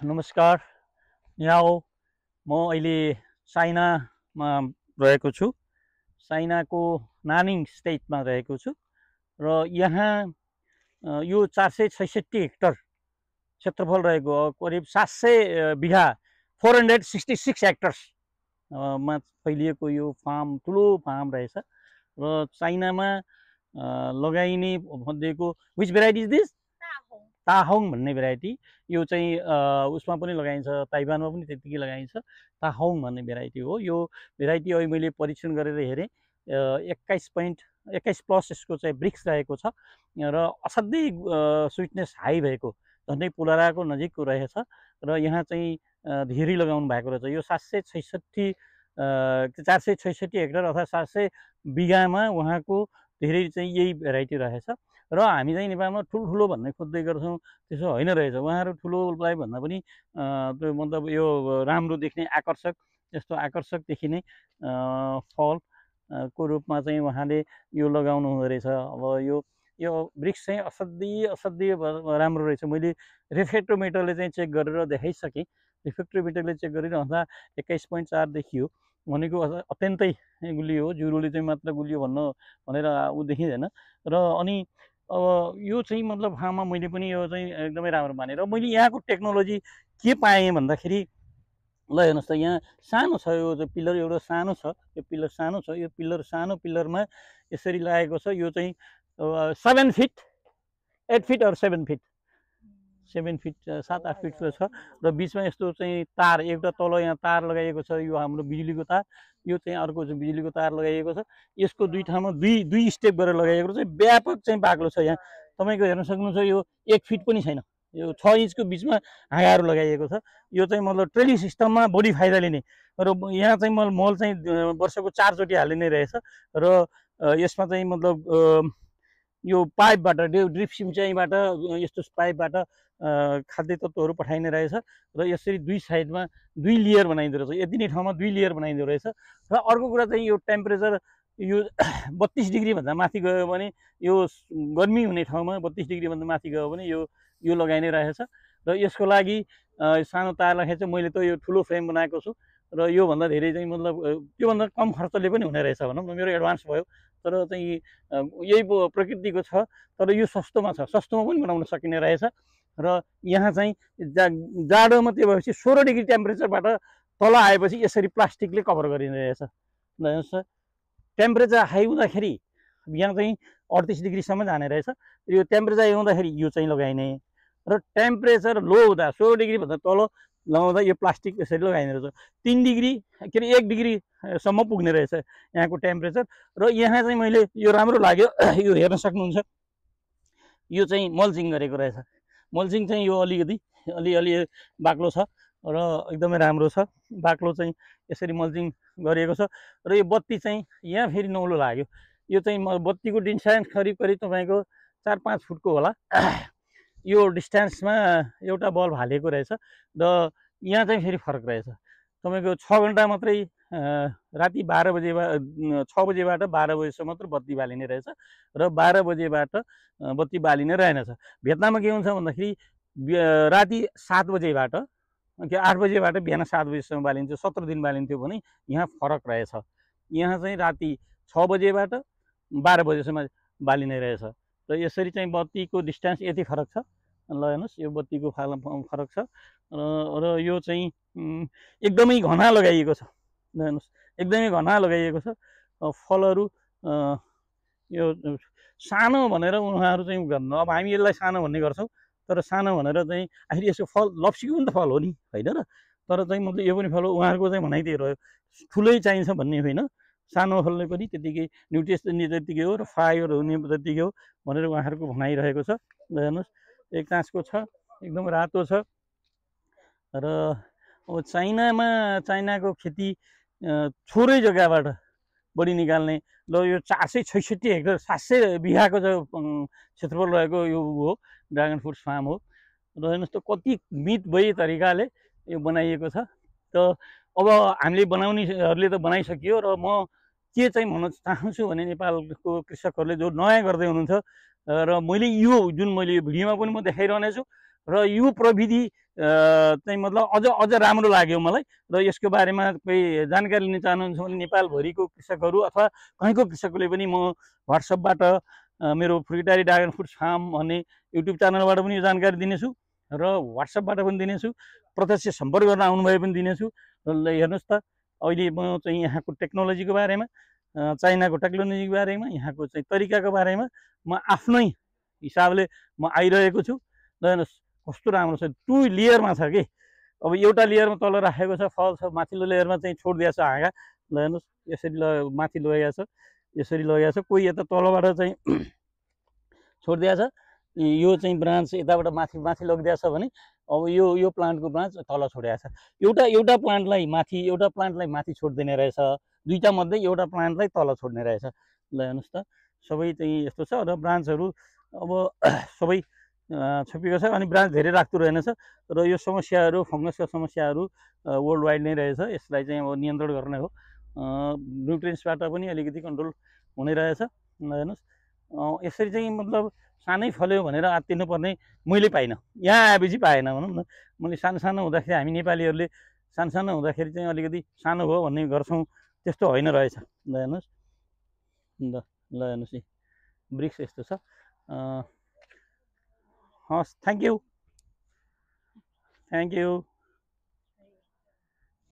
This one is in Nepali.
नमस्कार, यहाँ हो। म अहिले चाइनामा रहेको छु। चाइनाको नानिङ स्टेटमा रहेको छु र यहाँ यो 466 हेक्टर क्षेत्रफल रहेको हो। करिब 700 बिघा 466 हेक्टर्स मा फैलिएको यो फार्म ठुलो फार्म रहेछ र चाइनामा लगाइने मध्येको विच भेराइटी इज दिस ताहोङ भन्ने भेराइटी यो चाहिँ उसमा पनि लगाइन्छ, ताइवानमा पनि त्यतिकै लगाइन्छ। ताहोङ भन्ने भेराइटी हो। यो भेराइटी अहिले मैले परीक्षण गरेर हेरेँ, 21 प्लस यसको चाहिँ ब्रिक्स रहेको छ र असाध्यै स्विटनेस हाई भएको, झन्डै पुलराको नजिकको रहेछ र यहाँ चाहिँ धेरै लगाउनु भएको रहेछ। यो 466 हेक्टर अर्थात् 700 बिघामा उहाँको धेरै चाहिँ यही भेराइटी रहेछ र हामी चाहिँ नेपालमा ठुल्ठुलो भन्ने खोज्दै गर्छौँ, त्यसो होइन रहेछ। उहाँहरू ठुलोलाई भन्दा पनि त्यो मतलब यो राम्रो देख्ने आकर्षक, यस्तो आकर्षक देखिने फल को रूपमा चाहिँ उहाँले यो लगाउनु हुँदो रहेछ। अब यो वृक्ष चाहिँ असाध्यै राम्रो रहेछ। मैले रिफ्रेक्टोमिटरले चाहिँ चेक गरेर देखाइसकेँ। रिफ्रेक्टोमिटरले चेक गरिरहँदा 21.4 देखियो, भनेको अत्यन्तै गुलियो हो। जुरोले चाहिँ मात्र गुलियो भनेर ऊ देखिँदैन र अनि अब यो चाहिँ मतलब फार्ममा मैले पनि यो चाहिँ एकदमै राम्रो माने र मैले यहाँको टेक्नोलोजी के पाएँ भन्दाखेरि, ल हेर्नुहोस् त, यहाँ सानो छ यो चाहिँ पिलर, एउटा सानो छ, यो पिलर सानो छ। यो पिलर सानो पिलरमा यसरी लागेको छ। यो चाहिँ 7 फिट 8 फिट अर 7 फिट 7-8 फिटको छ र बिचमा यस्तो चाहिँ तार, एउटा तल यहाँ तार लगाइएको छ, यो हाम्रो बिजुलीको तार, यो चाहिँ अर्को चाहिँ बिजुलीको तार लगाइएको छ। यसको दुई ठाउँमा दुई स्टेप गरेर लगाइएको चाहिँ व्यापक चाहिँ बाक्लो छ। यहाँ तपाईँको हेर्न सक्नुहुन्छ, यो 1 फिट पनि छैन, यो 6 इन्चको बिचमा हाँगाहरू लगाइएको छ। यो चाहिँ मतलब ट्रेली सिस्टममा बढी फाइदा लिने र यहाँ चाहिँ मल चाहिँ वर्षको 4 चोटि हालिने रहेछ र यसमा चाहिँ मतलब यो पाइपबाट, ड्रिप सिँचाइबाट यस्तो पाइपबाट खाद्य तत्त्वहरू पठाइने रहेछ र यसरी दुई साइडमा 2 लेयर बनाइँदो रहेछ। यति नै ठाउँमा 2 लेयर बनाइँदो रहेछ। र अर्को कुरा चाहिँ यो टेम्परेचर यो 32 डिग्रीभन्दा माथि गयो भने, यो गर्मी हुने ठाउँमा 32 डिग्रीभन्दा माथि गयो भने यो लगाइने रहेछ र यसको लागि सानो तार राखेको चाहिँ मैले त यो ठुलो फ्रेम बनाएको छु र योभन्दा धेरै चाहिँ मतलब त्योभन्दा कम खर्चले पनि हुने रहेछ भनौँ न। मेरो एडभान्स भयो, तर चाहिँ यही प्रकृतिको छ, तर यो सस्तोमा छ, सस्तोमा पनि बनाउन सकिने रहेछ। र यहाँ चाहिँ जाडोमा त्यो भएपछि 16 डिग्री टेम्परेचरबाट तल आएपछि यसरी प्लास्टिकले कभर गरिने रहेछ। हेर्नुहोस् त, टेम्परेचर हाई हुँदाखेरि यहाँ चाहिँ 38 डिग्रीसम्म जाने रहेछ। यो टेम्परेचर हुँदाखेरि यो चाहिँ लगाइने र टेम्परेचर लो हुँदा 16 डिग्रीभन्दा तल लगाउँदा यो प्लास्टिक यसरी लगाइने रहेछ। 3 डिग्री के अरे 1 डिग्रीसम्म पुग्ने रहेछ यहाँको टेम्परेचर। र यहाँ चाहिँ मैले यो राम्रो लाग्यो, यो हेर्न सक्नुहुन्छ, यो चाहिँ मल्चिङ गरेको रहेछ। मल्चिङ चाहिँ यो अलि बाक्लो छ र एकदमै राम्रो छ। बाक्लो चाहिँ यसरी मल्चिङ गरिएको छ र यो बत्ती चाहिँ यहाँ फेरि नौलो लाग्यो। यो चाहिँ बत्तीको डिस्टेन्स करिब तपाईँको 4-5 फुटको होला। यो डिस्टेन्समा एउटा बल्ब हालेको रहेछ र यहाँ चाहिँ फेरि फरक रहेछ। तपाईँको 6 घन्टा मात्रै, राति 6 बजेबाट 12 बजेसम्म मात्र बत्ती बालिने रहेछ र 12 बजेबाट बत्ती बालिने रहेनछ। भियतनाममा के हुन्छ भन्दाखेरि राति 7 बजेबाट 8 बजेबाट बिहान 7 बजेसम्म बालिन्थ्यो, 17 दिन बालिन्थ्यो भने यहाँ फरक रहेछ। यहाँ चाहिँ राति 6 बजेबाट 12 बजेसम्म बालिने रहेछ र यसरी चाहिँ बत्तीको डिस्टेन्स यति फरक छ। ल हेर्नुहोस्, यो बत्तीको फरक छ र यो चाहिँ एकदमै घना लगाइएको छ। हेर्नुहोस्, एकदमै घना लगाइएको छ। फलहरू यो सानो भनेर उहाँहरू चाहिँ गर्नु, अब हामी यसलाई सानो भन्ने गर्छौँ, तर सानो भनेर चाहिँ आखिर यसको फल लप्सीको पनि त फल हो नि, होइन र? तर चाहिँ मतलब यो पनि फल हो, उहाँहरूको चाहिँ भनाइ त्यही रह्यो, ठुलै चाहिन्छ भन्ने होइन, सानो फलले पनि त्यतिकै न्युट्रिसन दिने त्यतिकै हो र फाइबर हुने त्यतिकै हो भनेर उहाँहरूको भनाइरहेको छ। हेर्नुहोस्, एक काँचको छ, एकदम रातो छ र अब चाइनाको खेती थोरै जग्गाबाट बढी निकाल्ने। ल यो 466 हेक्टर 700 बिघाको क्षेत्रफल रहेको यो हो, ड्रागन फ्रुट्स फार्म हो र हेर्नुहोस् त कति मितव्ययी तरिकाले यो बनाइएको छ। त अब हामीले बनाउनेहरूले त बनाइसकियो र म के चाहिँ भन्न चाहन्छु भने नेपालको कृषकहरूले जो नयाँ गर्दै हुनुहुन्छ र मैले यो जुन मैले भिडियोमा पनि म देखाइरहनेछु र यो प्रविधि चाहिँ मतलब अझ अझ राम्रो लाग्यो मलाई। र यसको बारेमा कोही जानकारी लिन चाहनुहुन्छ भने नेपालभरिको कृषकहरू अथवा कहीँको कृषकले पनि म व्हाट्सएपबाट मेरो फ्रुटारी ड्रागन फ्रुट्स फार्म भन्ने युट्युब च्यानलबाट पनि यो जानकारी दिनेछु र व्हाट्सएपबाट पनि दिनेछु, प्रत्यक्ष सम्पर्क गर्न आउनुभए पनि दिनेछु। र हेर्नुहोस् त अहिले म चाहिँ यहाँको टेक्नोलोजीको बारेमा, चाइनाको टेक्नोलोजीको बारेमा, यहाँको चाहिँ तरिकाको बारेमा म आफ्नै हिसाबले म आइरहेको छु। ल हेर्नुहोस् कस्तो राम्रो छ, 2 लेयरमा छ कि। अब एउटा लेयरमा तल राखेको छ फल छ, माथिल्लो लेयरमा चाहिँ छोडिदिएको छ हाँगा। ल हेर्नुहोस् यसरी माथि लगेको छ, यसरी लगेको छ। कोही यता तलबाट चाहिँ छोडिदिएको छ, यो चाहिँ ब्रान्च यताबाट माथि माथि लगिदिएको छ भने अब यो प्लान्टको ब्रान्च तल छोडेको छ। एउटा प्लान्टलाई माथि, एउटा प्लान्टलाई माथि छोडिदिने रहेछ, दुईटा मध्ये एउटा प्लान्टलाई तल छोड्ने रहेछ। ल हेर्नुहोस् त सबै चाहिँ यस्तो छ। र ब्रान्चहरू अब सबै छोपिएको छ अनि ब्रान्च धेरै राख्दो रहेनछ। र यो समस्याहरू, फङ्गसका समस्याहरू वर्ल्ड वाइड नै रहेछ। यसलाई चाहिँ अब नियन्त्रण गर्ने हो। न्युट्रियन्सबाट पनि अलिकति कन्ट्रोल हुने रहेछ। हेर्नुहोस् यसरी चाहिँ मतलब सानै फल्यो भनेर आत्तिनु पर्ने मैले पाइनँ, यहाँ आएपछि पाएन भनौँ न। मैले सानो सानो हुँदाखेरि, हामी नेपालीहरूले सानो सानो हुँदाखेरि चाहिँ अलिकति सानो भयो भन्ने गर्छौँ, त्यस्तो होइन रहेछ। ल हेर्नुहोस्, ल हेर्नुहोस् यी ब्रिक्स यस्तो छ। हस्, थ्याङ्क यू।